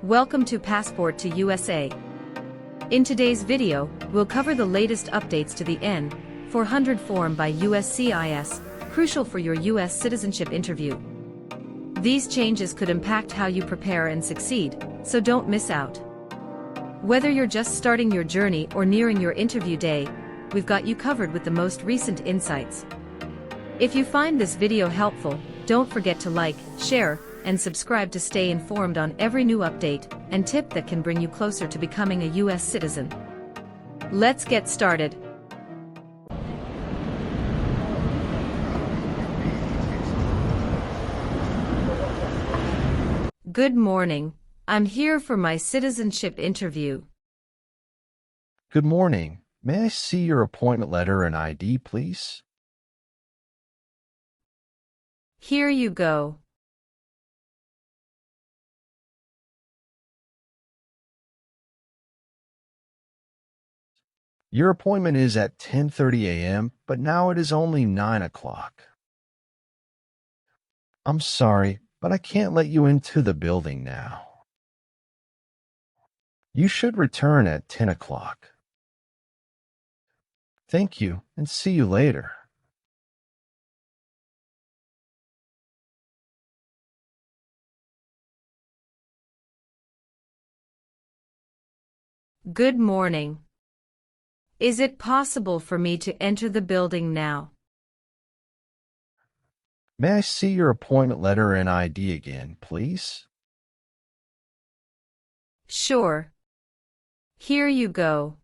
Welcome to Passport to USA. In today's video, we'll cover the latest updates to the N-400 form by USCIS, crucial for your U.S. citizenship interview. These changes could impact how you prepare and succeed, so don't miss out. Whether you're just starting your journey or nearing your interview day, we've got you covered with the most recent insights. If you find this video helpful, don't forget to like, share, and subscribe to stay informed on every new update and tip that can bring you closer to becoming a U.S. citizen. Let's get started. Good morning. I'm here for my citizenship interview. Good morning. May I see your appointment letter and ID, please? Here you go. Your appointment is at 10:30 a.m., but now it is only 9 o'clock. I'm sorry, but I can't let you into the building now. You should return at 10 o'clock. Thank you, and see you later. Good morning. Is it possible for me to enter the building now? May I see your appointment letter and ID again, please? Sure. Here you go.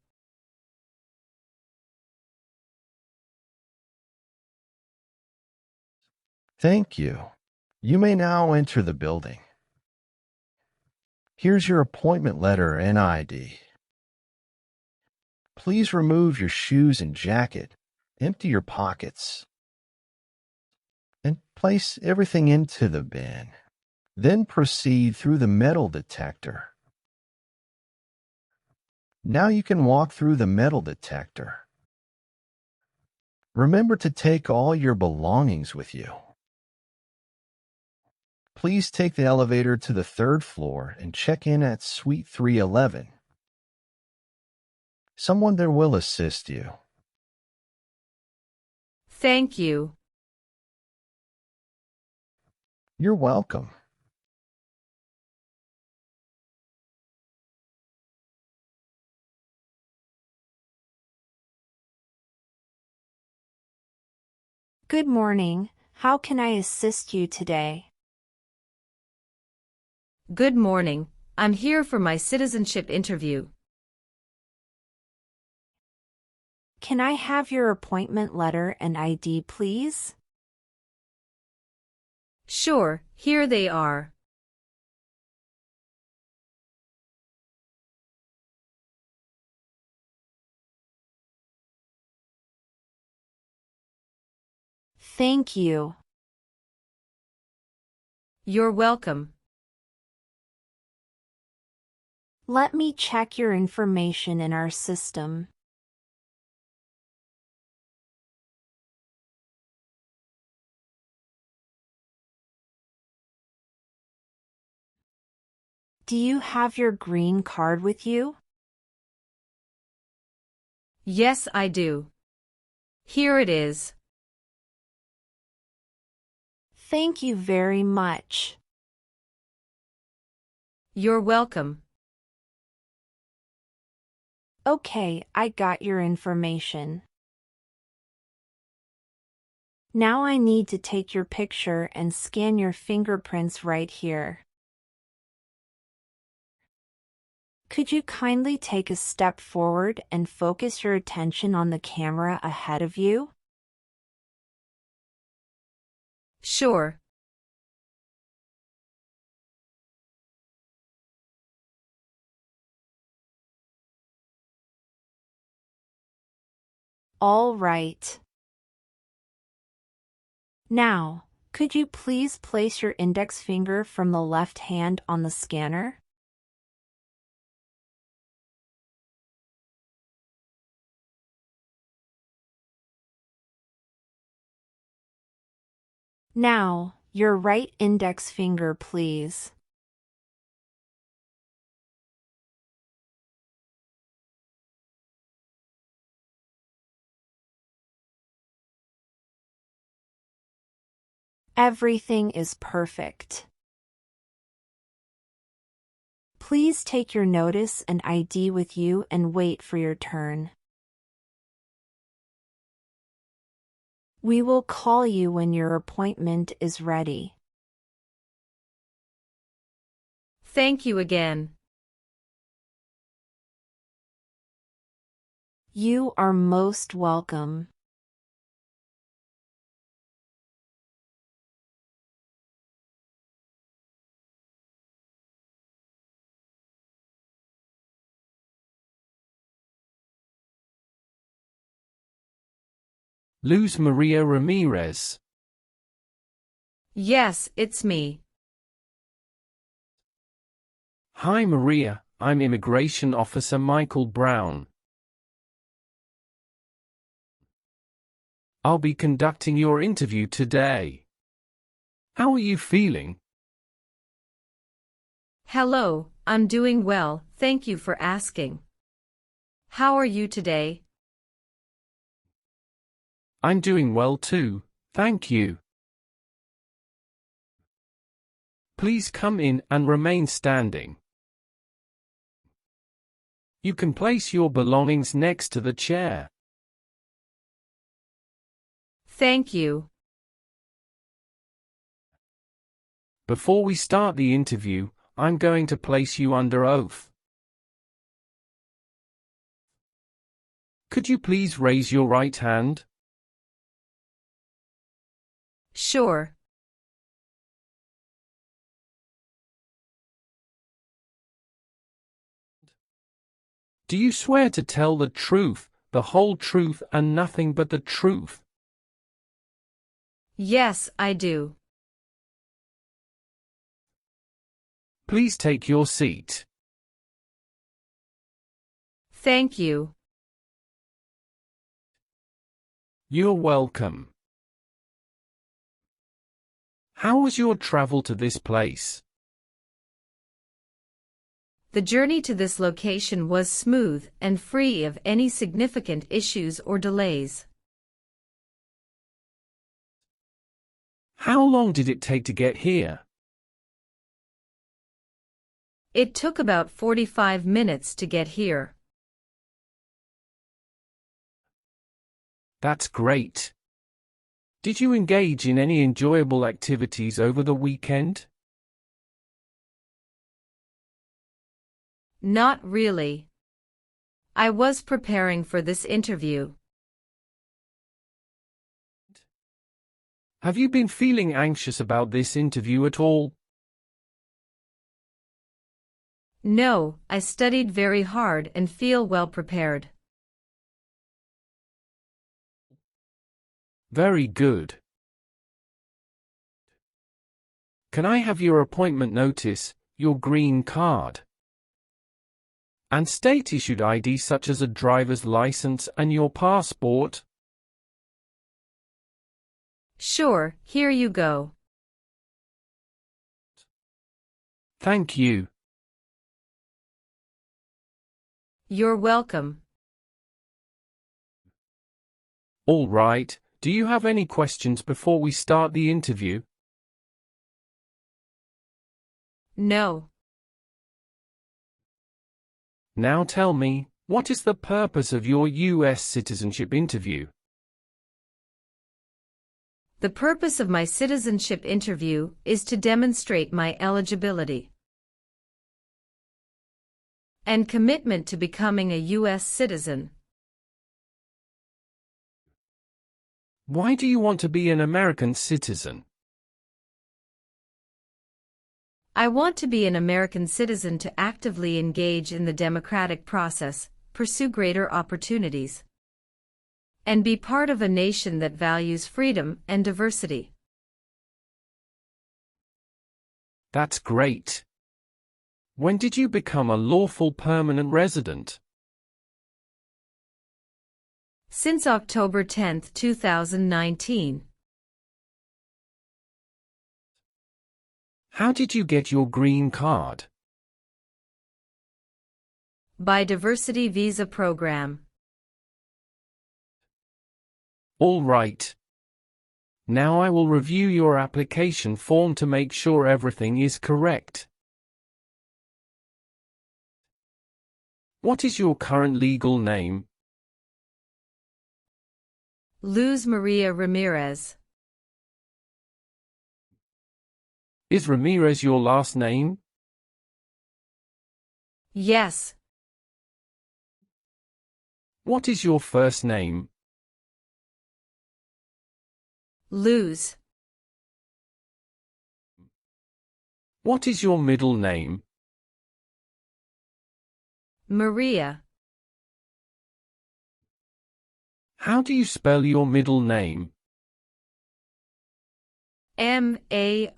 Thank you. You may now enter the building. Here's your appointment letter and ID. Please remove your shoes and jacket, empty your pockets, and place everything into the bin. Then proceed through the metal detector. Now you can walk through the metal detector. Remember to take all your belongings with you. Please take the elevator to the 3rd floor and check in at Suite 311. Someone there will assist you. Thank you. You're welcome. Good morning. How can I assist you today? Good morning. I'm here for my citizenship interview. Can I have your appointment letter and ID, please? Sure, here they are. Thank you. You're welcome. Let me check your information in our system. Do you have your green card with you? Yes, I do. Here it is. Thank you very much. You're welcome. Okay, I got your information. Now I need to take your picture and scan your fingerprints right here. Could you kindly take a step forward and focus your attention on the camera ahead of you? Sure. All right. Now, could you please place your index finger from the left hand on the scanner? Now, your right index finger, please. Everything is perfect. Please take your notice and ID with you and wait for your turn. We will call you when your appointment is ready. Thank you again. You are most welcome. Luz Maria Ramirez. Yes, it's me. Hi Maria, I'm Immigration Officer Michael Brown. I'll be conducting your interview today. How are you feeling? Hello, I'm doing well, thank you for asking. How are you today? I'm doing well too, thank you. Please come in and remain standing. You can place your belongings next to the chair. Thank you. Before we start the interview, I'm going to place you under oath. Could you please raise your right hand? Sure. Do you swear to tell the truth, the whole truth and nothing but the truth? Yes, I do. Please take your seat. Thank you. You're welcome. How was your travel to this place? The journey to this location was smooth and free of any significant issues or delays. How long did it take to get here? It took about 45 minutes to get here. That's great. Did you engage in any enjoyable activities over the weekend? Not really. I was preparing for this interview. Have you been feeling anxious about this interview at all? No, I studied very hard and feel well prepared. Very good. Can I have your appointment notice, your green card, and state-issued ID such as a driver's license and your passport? Sure, here you go. Thank you. You're welcome. All right, do you have any questions before we start the interview? No. Now tell me, what is the purpose of your U.S. citizenship interview? The purpose of my citizenship interview is to demonstrate my eligibility and commitment to becoming a U.S. citizen. Why do you want to be an American citizen? I want to be an American citizen to actively engage in the democratic process, pursue greater opportunities, and be part of a nation that values freedom and diversity. That's great. When did you become a lawful permanent resident? Since October 10, 2019. How did you get your green card? By Diversity Visa Program. All right. Now I will review your application form to make sure everything is correct. What is your current legal name? Luz Maria Ramirez. Is Ramirez your last name? Yes. What is your first name? Luz. What is your middle name? Maria. How do you spell your middle name? Maria.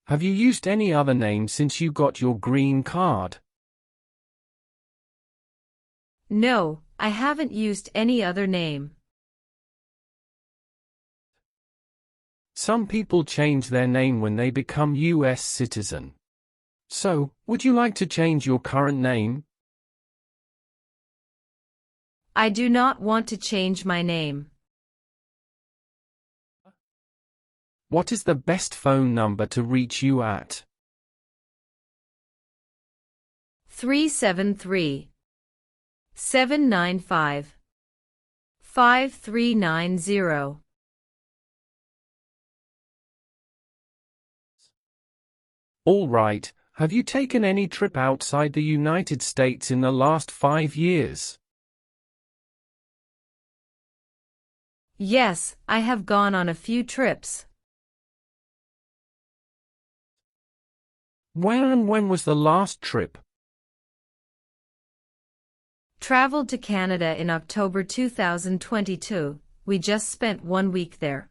Have you used any other name since you got your green card? No, I haven't used any other name. Some people change their name when they become US citizen. So, would you like to change your current name? I do not want to change my name. What is the best phone number to reach you at? 373-795-5390. All right, have you taken any trip outside the United States in the last 5 years? Yes, I have gone on a few trips. Where and when was the last trip? Traveled to Canada in October 2022. We just spent 1 week there.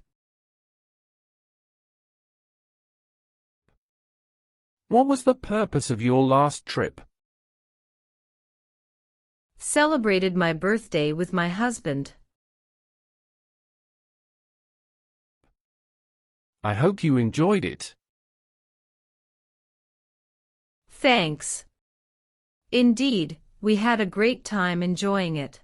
What was the purpose of your last trip? Celebrated my birthday with my husband. I hope you enjoyed it. Thanks. Indeed, we had a great time enjoying it.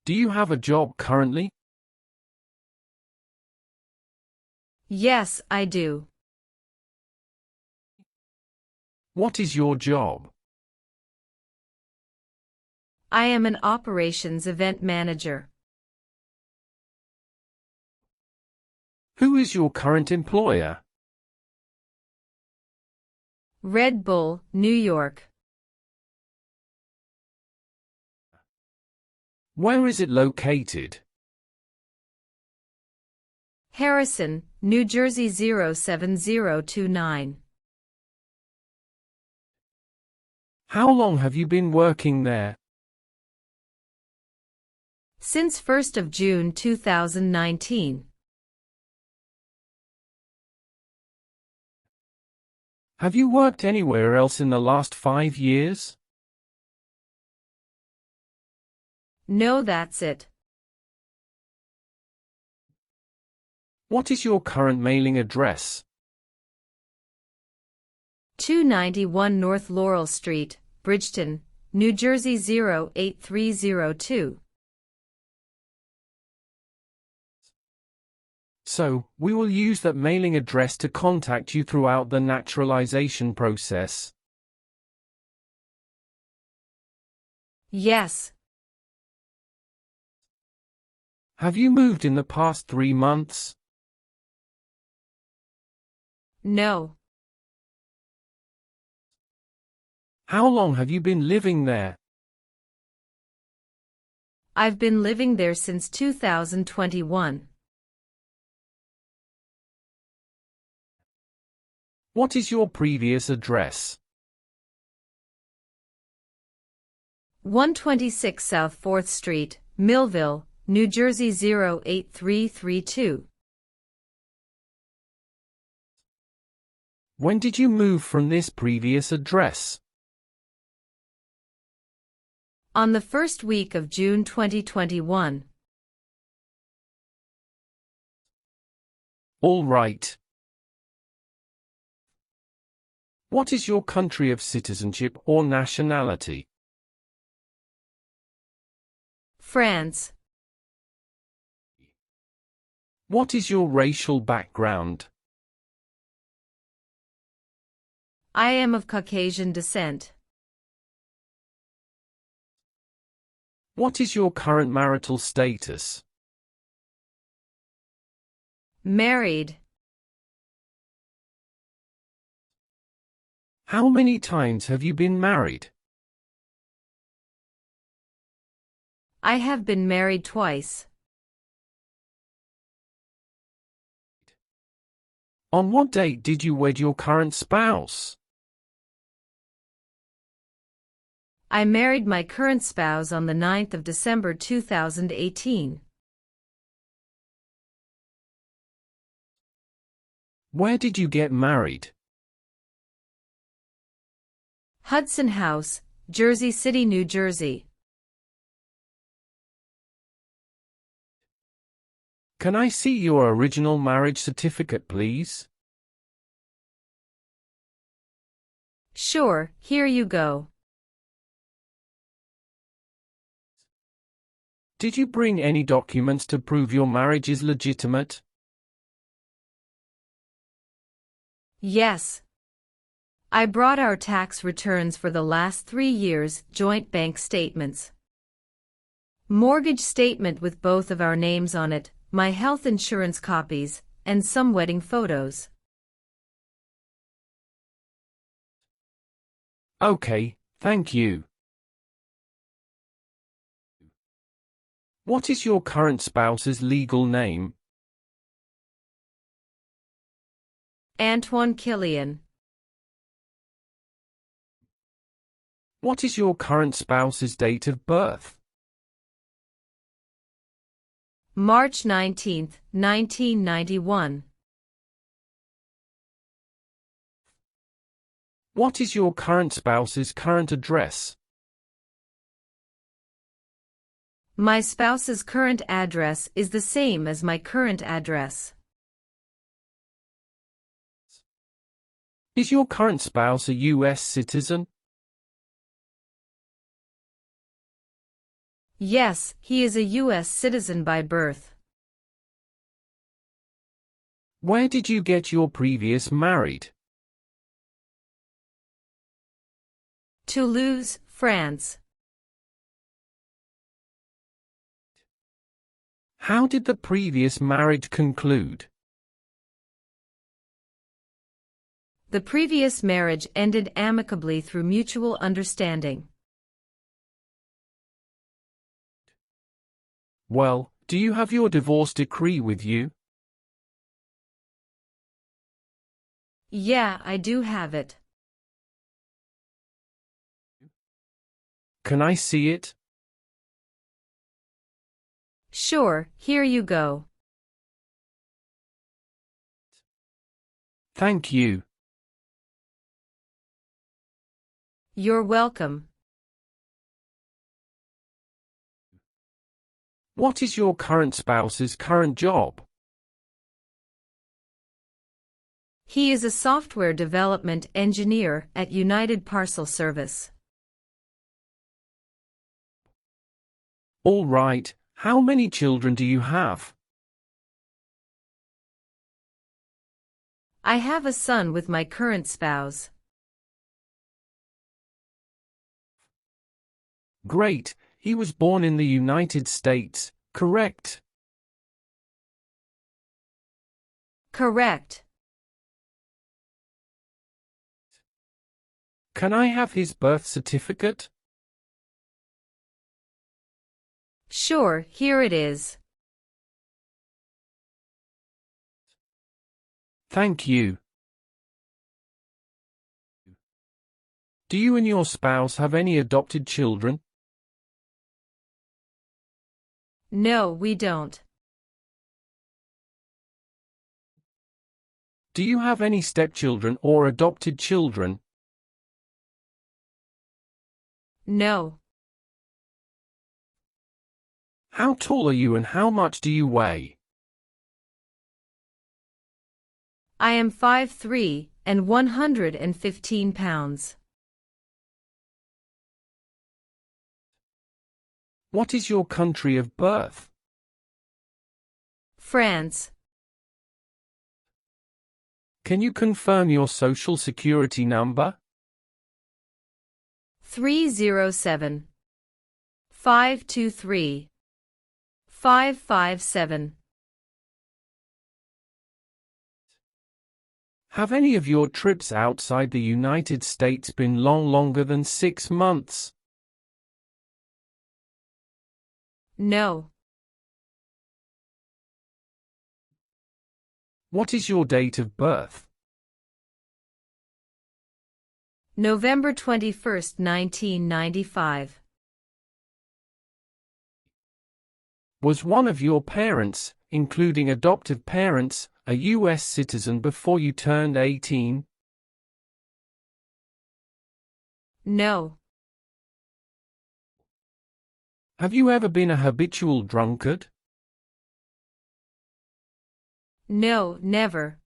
Do you have a job currently? Yes, I do. What is your job? I am an operations event manager. Who is your current employer? Red Bull, New York. Where is it located? Harrison, New Jersey 07029. How long have you been working there? Since 1st of June 2019. Have you worked anywhere else in the last 5 years? No, that's it. What is your current mailing address? 291 North Laurel Street, Bridgeton, New Jersey 08302. So, we will use that mailing address to contact you throughout the naturalization process. Yes. Have you moved in the past 3 months? No. How long have you been living there? I've been living there since 2021. What is your previous address? 126 South 4th Street, Millville, New Jersey 08332. When did you move from this previous address? On the first week of June 2021. All right. What is your country of citizenship or nationality? France. What is your racial background? I am of Caucasian descent. What is your current marital status? Married. How many times have you been married? I have been married twice. On what date did you wed your current spouse? I married my current spouse on the 9th of December 2018. Where did you get married? Hudson House, Jersey City, New Jersey. Can I see your original marriage certificate, please? Sure, here you go. Did you bring any documents to prove your marriage is legitimate? Yes. I brought our tax returns for the last 3 years, joint bank statements, mortgage statement with both of our names on it, my health insurance copies, and some wedding photos. Okay, thank you. What is your current spouse's legal name? Antoine Killian. What is your current spouse's date of birth? March 19, 1991. What is your current spouse's current address? My spouse's current address is the same as my current address. Is your current spouse a U.S. citizen? Yes, he is a U.S. citizen by birth. Where did you get your previous married? Toulouse, France. How did the previous marriage conclude? The previous marriage ended amicably through mutual understanding. Well, do you have your divorce decree with you? Yeah, I do have it. Can I see it? Sure, here you go. Thank you. You're welcome. What is your current spouse's current job? He is a software development engineer at United Parcel Service. All right, how many children do you have? I have a son with my current spouse. Great, he was born in the United States, correct? Correct. Can I have his birth certificate? Sure, here it is. Thank you. Do you and your spouse have any adopted children? No, we don't. Do you have any stepchildren or adopted children? No. How tall are you and how much do you weigh? I am 5'3" and 115 pounds. What is your country of birth? France. Can you confirm your social security number? 307 523 557. Have any of your trips outside the United States been longer than 6 months? No. What is your date of birth? November 21st, 1995. Was one of your parents, including adoptive parents, a U.S. citizen before you turned 18? No. Have you ever been a habitual drunkard? No, never.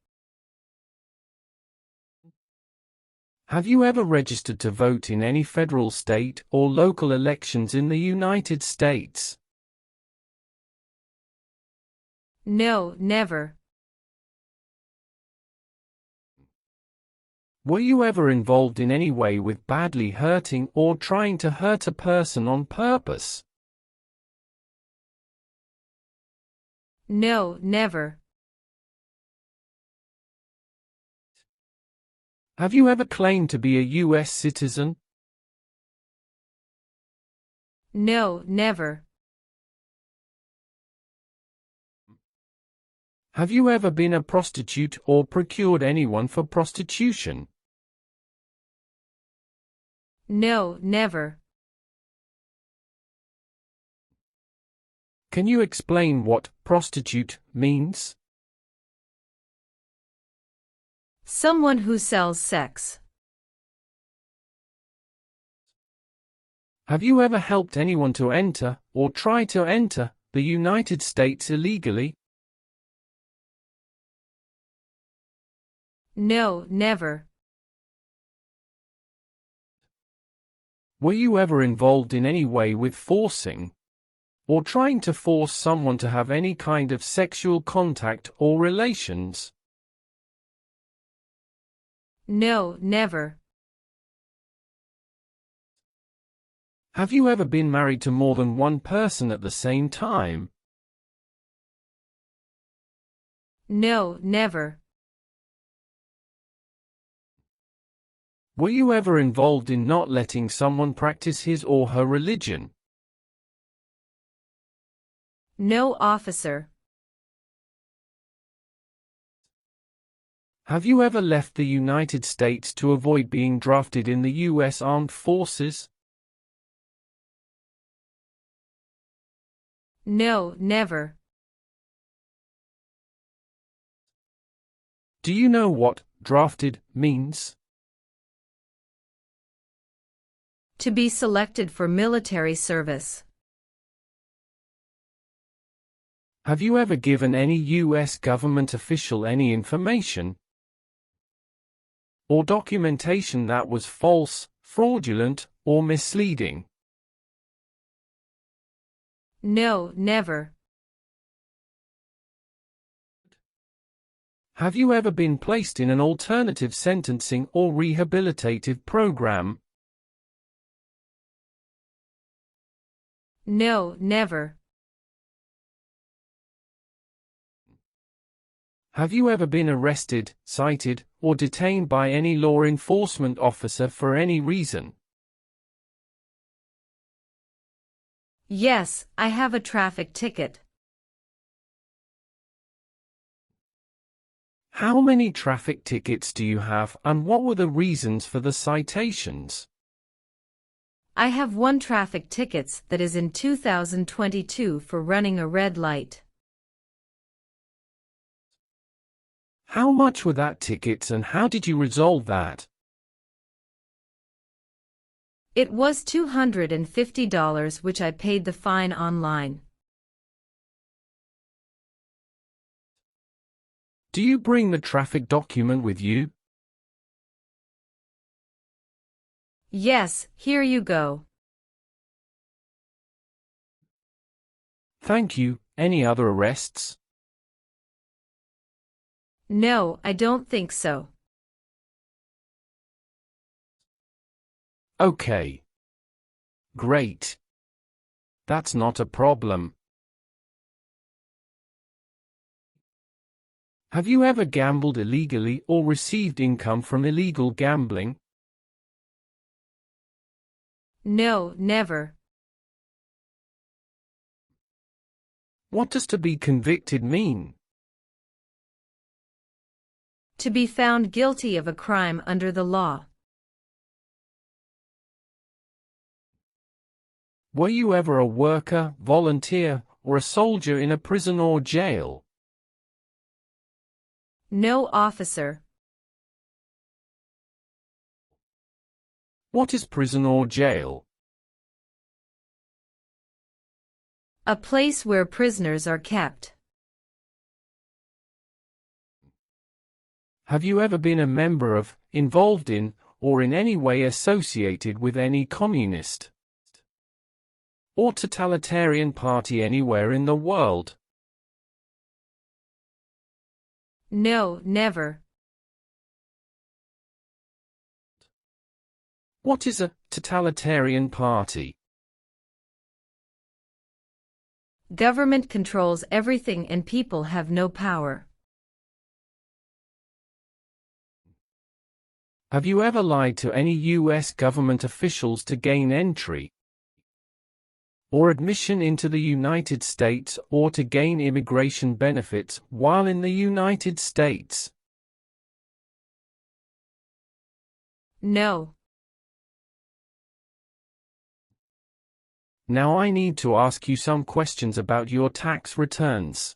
Have you ever registered to vote in any federal, state, or local elections in the United States? No, never. Were you ever involved in any way with badly hurting or trying to hurt a person on purpose? No, never. Have you ever claimed to be a U.S. citizen? No, never. Have you ever been a prostitute or procured anyone for prostitution? No, never. Can you explain what prostitute means? Someone who sells sex. Have you ever helped anyone to enter, or try to enter, the United States illegally? No, never. Were you ever involved in any way with forcing, or trying to force someone to have any kind of sexual contact or relations? No, never. Have you ever been married to more than one person at the same time? No, never. Were you ever involved in not letting someone practice his or her religion? No, officer. Have you ever left the United States to avoid being drafted in the U.S. Armed Forces? No, never. Do you know what drafted means? To be selected for military service. Have you ever given any U.S. government official any information or documentation that was false, fraudulent, or misleading? No, never. Have you ever been placed in an alternative sentencing or rehabilitative program? No, never. Have you ever been arrested, cited, or detained by any law enforcement officer for any reason? Yes, I have a traffic ticket. How many traffic tickets do you have, and what were the reasons for the citations? I have one traffic ticket that is in 2022 for running a red light. How much were that tickets and how did you resolve that? It was $250 which I paid the fine online. Do you bring the traffic document with you? Yes, here you go. Thank you. Any other arrests? No, I don't think so. Okay. Great. That's not a problem. Have you ever gambled illegally or received income from illegal gambling? No, never. What does to be convicted mean? To be found guilty of a crime under the law. Were you ever a worker, volunteer, or a soldier in a prison or jail? No, officer. What is prison or jail? A place where prisoners are kept. Have you ever been a member of, involved in, or in any way associated with any communist or totalitarian party anywhere in the world? No, never. What is a totalitarian party? Government controls everything and people have no power. Have you ever lied to any U.S. government officials to gain entry or admission into the United States or to gain immigration benefits while in the United States? No. Now I need to ask you some questions about your tax returns.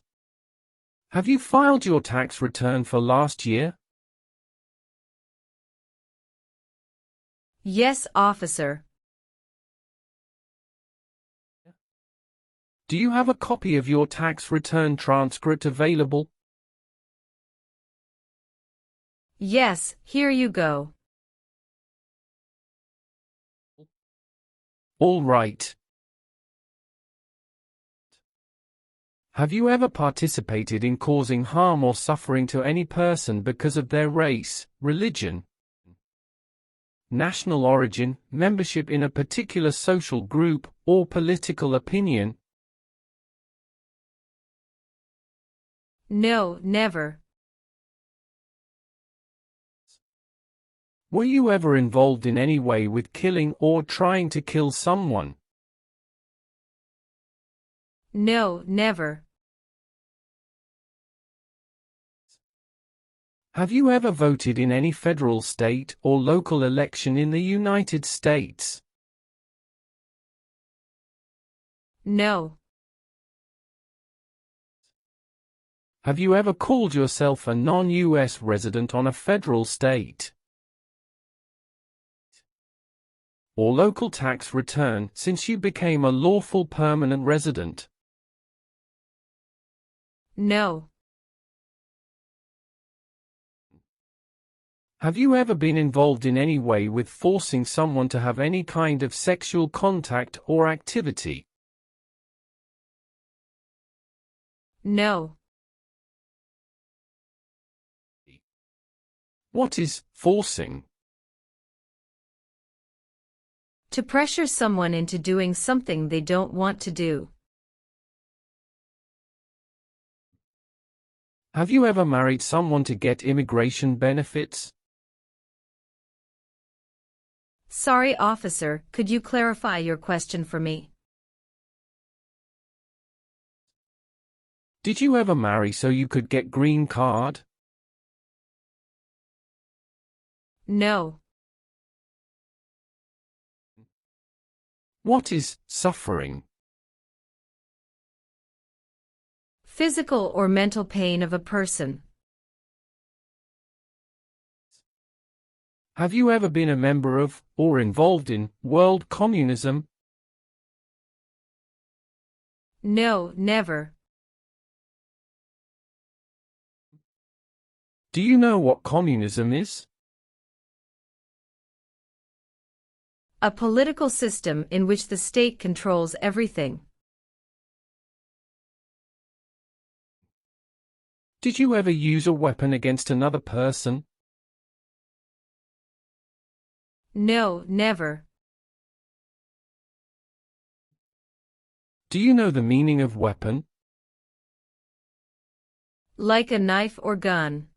Have you filed your tax return for last year? Yes, officer. Do you have a copy of your tax return transcript available? Yes, here you go. All right. Have you ever participated in causing harm or suffering to any person because of their race, religion, national origin, membership in a particular social group, or political opinion? No, never. Were you ever involved in any way with killing or trying to kill someone? No, never. Have you ever voted in any federal, state, or local election in the United States? No. Have you ever called yourself a non-U.S. resident on a federal, state, or local tax return since you became a lawful permanent resident? No. Have you ever been involved in any way with forcing someone to have any kind of sexual contact or activity? No. What is forcing? To pressure someone into doing something they don't want to do. Have you ever married someone to get immigration benefits? Sorry, officer, could you clarify your question for me? Did you ever marry so you could get green card? No. What is suffering? Physical or mental pain of a person. Have you ever been a member of, or involved in, world communism? No, never. Do you know what communism is? A political system in which the state controls everything. Did you ever use a weapon against another person? No, never. Do you know the meaning of weapon? Like a knife or gun.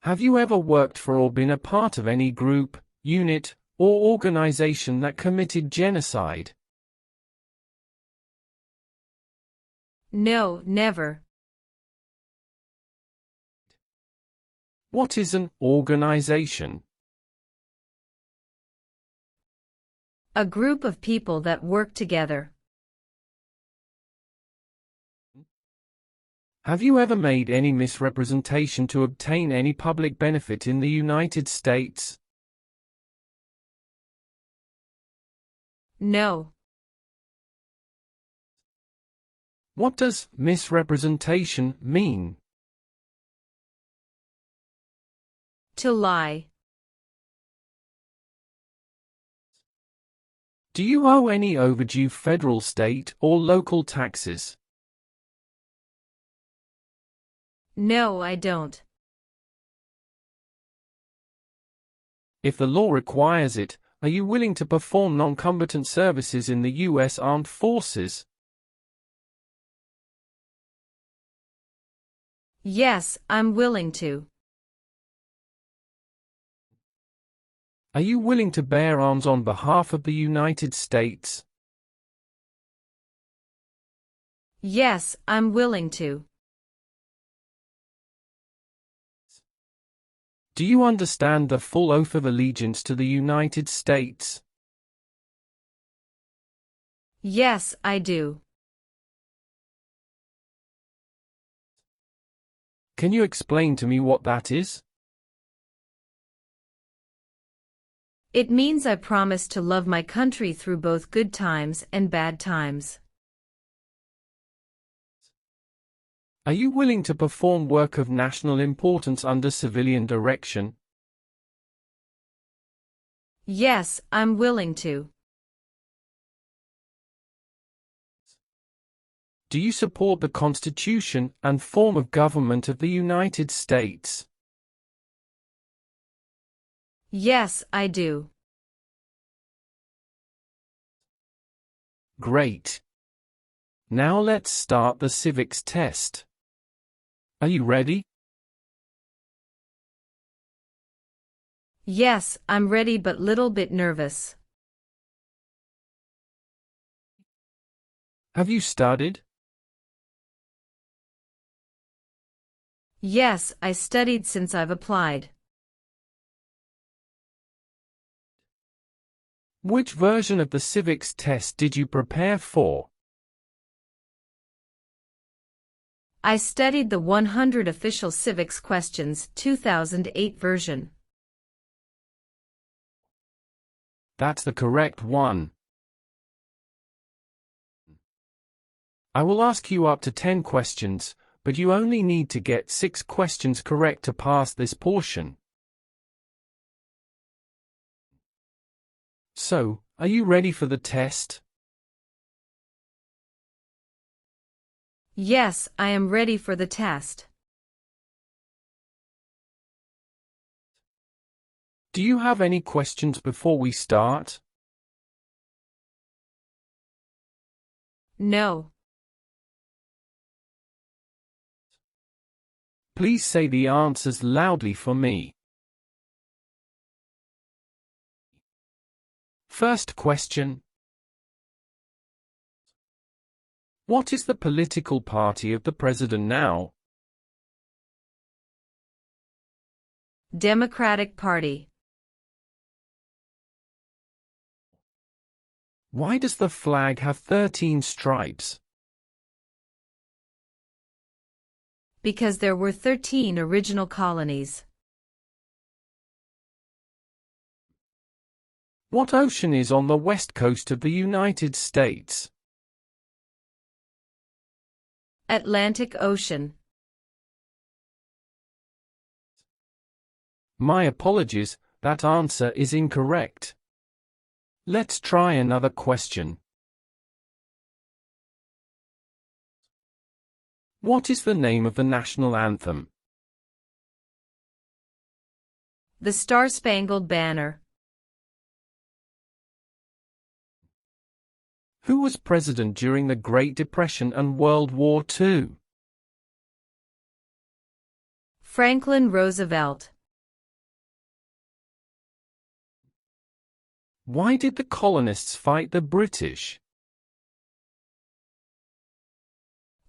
Have you ever worked for or been a part of any group, unit, or organization that committed genocide? No, never. What is an organization? A group of people that work together. Have you ever made any misrepresentation to obtain any public benefit in the United States? No. What does misrepresentation mean? To lie. Do you owe any overdue federal, state, or local taxes? No, I don't. If the law requires it, are you willing to perform non-combatant services in the U.S. Armed Forces? Yes, I'm willing to. Are you willing to bear arms on behalf of the United States? Yes, I'm willing to. Do you understand the full oath of allegiance to the United States? Yes, I do. Can you explain to me what that is? It means I promise to love my country through both good times and bad times. Are you willing to perform work of national importance under civilian direction? Yes, I'm willing to. Do you support the Constitution and form of government of the United States? Yes, I do. Great. Now let's start the civics test. Are you ready? Yes, I'm ready but little bit nervous. Have you studied? Yes, I studied since I've applied. Which version of the civics test did you prepare for? I studied the 100 Official Civics Questions 2008 version. That's the correct one. I will ask you up to 10 questions, but you only need to get 6 questions correct to pass this portion. So, are you ready for the test? Yes, I am ready for the test. Do you have any questions before we start? No. Please say the answers loudly for me. First question. What is the political party of the president now? Democratic Party. Why does the flag have 13 stripes? Because there were 13 original colonies. What ocean is on the west coast of the United States? Atlantic Ocean. My apologies, that answer is incorrect. Let's try another question. What is the name of the national anthem? The Star-Spangled Banner. Who was president during the Great Depression and World War II? Franklin Roosevelt. Why did the colonists fight the British?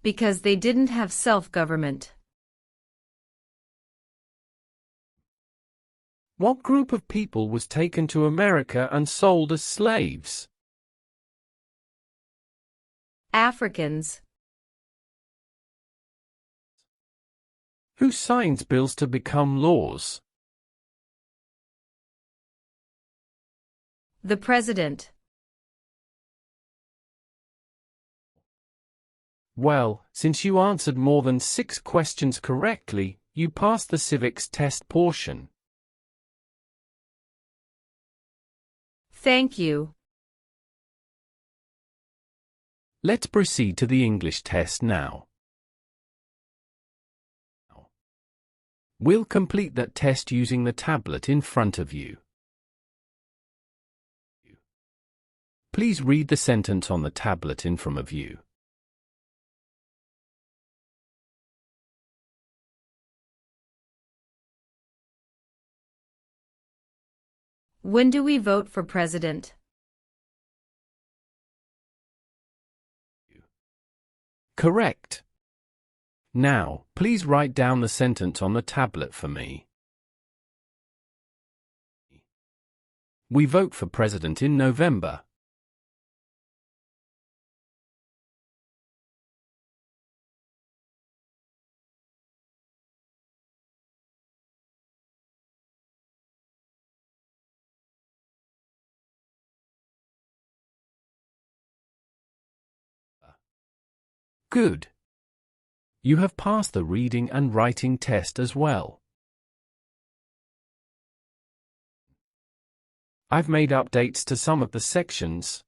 Because they didn't have self-government. What group of people was taken to America and sold as slaves? Africans. Who signs bills to become laws? The President. Well, since you answered more than 6 questions correctly, you passed the civics test portion. Thank you. Let's proceed to the English test now. We'll complete that test using the tablet in front of you. Please read the sentence on the tablet in front of you. When do we vote for president? Correct. Now, please write down the sentence on the tablet for me. We vote for president in November. Good. You have passed the reading and writing test as well. I've made updates to some of the sections.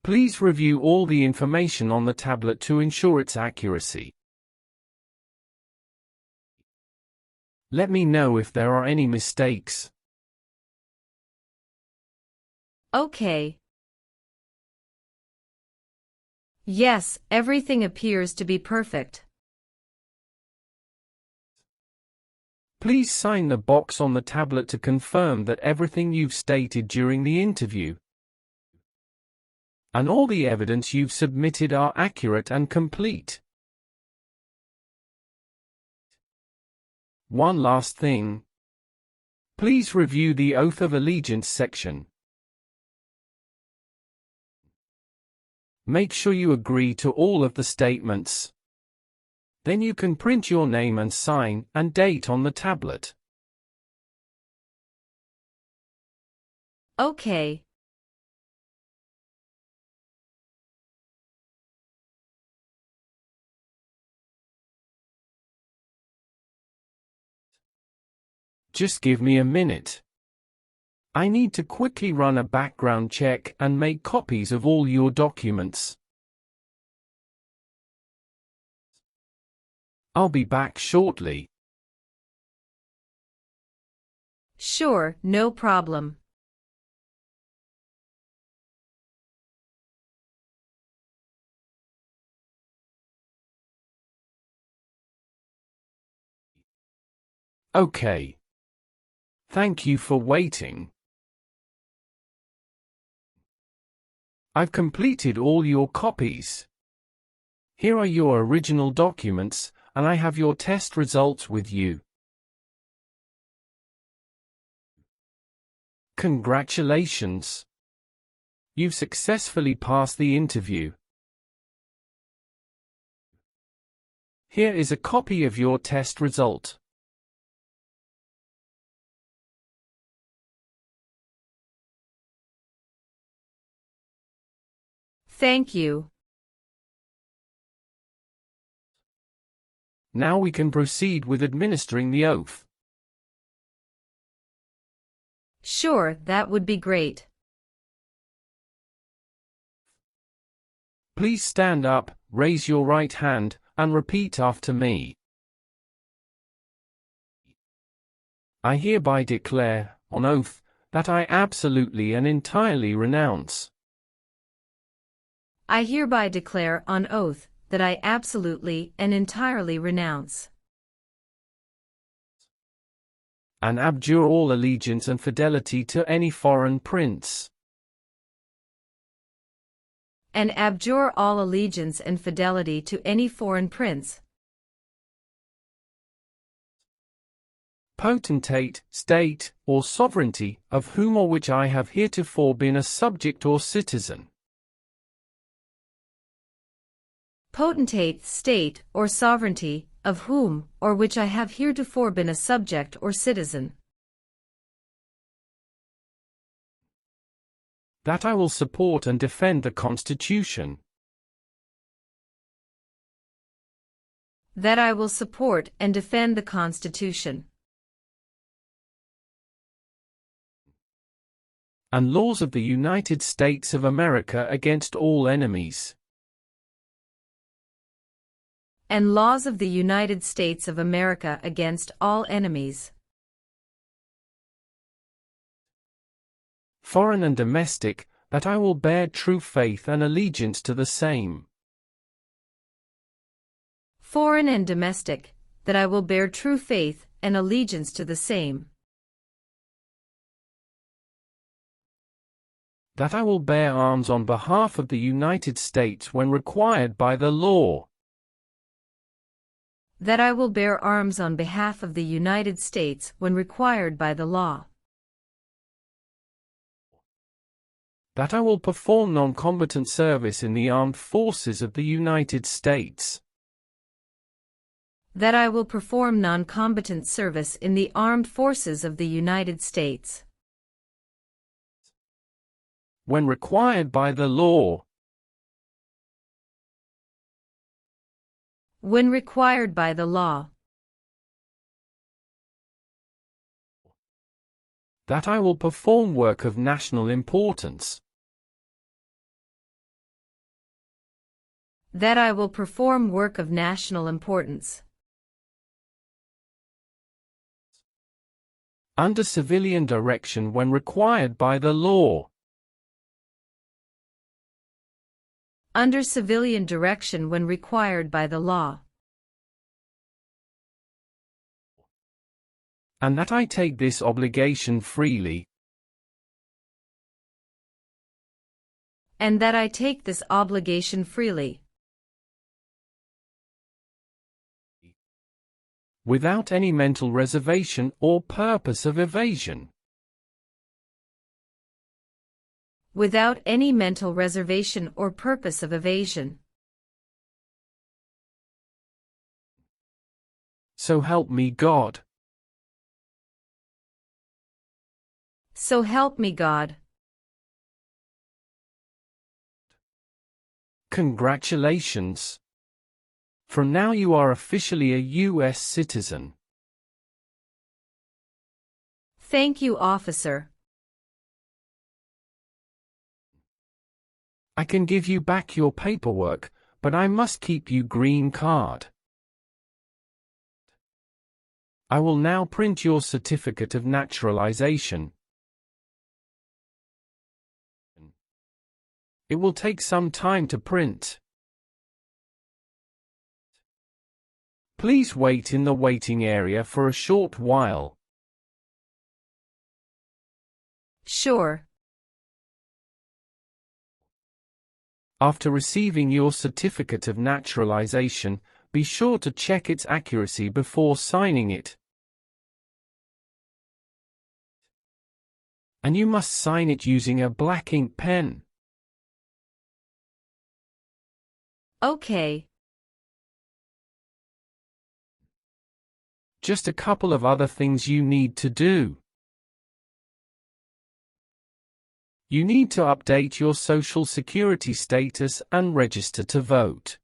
Please review all the information on the tablet to ensure its accuracy. Let me know if there are any mistakes. Okay. Yes, everything appears to be perfect. Please sign the box on the tablet to confirm that everything you've stated during the interview and all the evidence you've submitted are accurate and complete. One last thing. Please review the Oath of Allegiance section. Make sure you agree to all of the statements. Then you can print your name and sign and date on the tablet. Okay. Just give me a minute. I need to quickly run a background check and make copies of all your documents. I'll be back shortly. Sure, no problem. Okay. Thank you for waiting. I've completed all your copies. Here are your original documents, and I have your test results with you. Congratulations! You've successfully passed the interview. Here is a copy of your test result. Thank you. Now we can proceed with administering the oath. Sure, that would be great. Please stand up, raise your right hand, and repeat after me. I hereby declare, on oath, that I absolutely and entirely renounce. I hereby declare on oath that I absolutely and entirely renounce and abjure all allegiance and fidelity to any foreign prince, and abjure all allegiance and fidelity to any foreign prince, potentate, state, or sovereignty, of whom or which I have heretofore been a subject or citizen. Potentate, state, or sovereignty, of whom or which I have heretofore been a subject or citizen. That I will support and defend the Constitution. That I will support and defend the Constitution. And laws of the United States of America against all enemies. And laws of the United States of America against all enemies, foreign and domestic, that I will bear true faith and allegiance to the same. foreign and domestic, that I will bear true faith and allegiance to the same. That I will bear arms on behalf of the United States when required by the law. That I will bear arms on behalf of the United States when required by the law. That I will perform non-combatant service in the armed forces of the United States. That I will perform non-combatant service in the armed forces of the United States. When required by the law. When required by the law. That I will perform work of national importance. That I will perform work of national importance. Under civilian direction when required by the law. Under civilian direction when required by the law. And that I take this obligation freely. And that I take this obligation freely. Without any mental reservation or purpose of evasion. Without any mental reservation or purpose of evasion. So help me God. So help me God. Congratulations. From now you are officially a U.S. citizen. Thank you, officer. I can give you back your paperwork, but I must keep you green card. I will now print your certificate of naturalization. It will take some time to print. Please wait in the waiting area for a short while. Sure. After receiving your certificate of naturalization, be sure to check its accuracy before signing it. And you must sign it using a black ink pen. Okay. Just a couple of other things you need to do. You need to update your Social Security status and register to vote.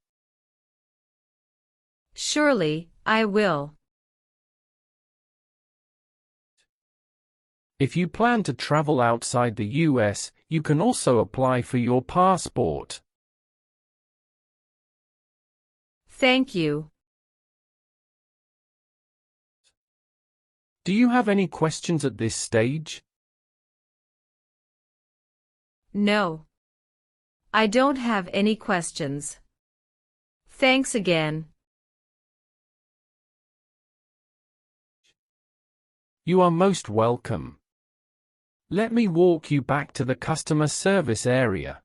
Surely, I will. If you plan to travel outside the U.S., you can also apply for your passport. Thank you. Do you have any questions at this stage? No. I don't have any questions. Thanks again. You are most welcome. Let me walk you back to the customer service area.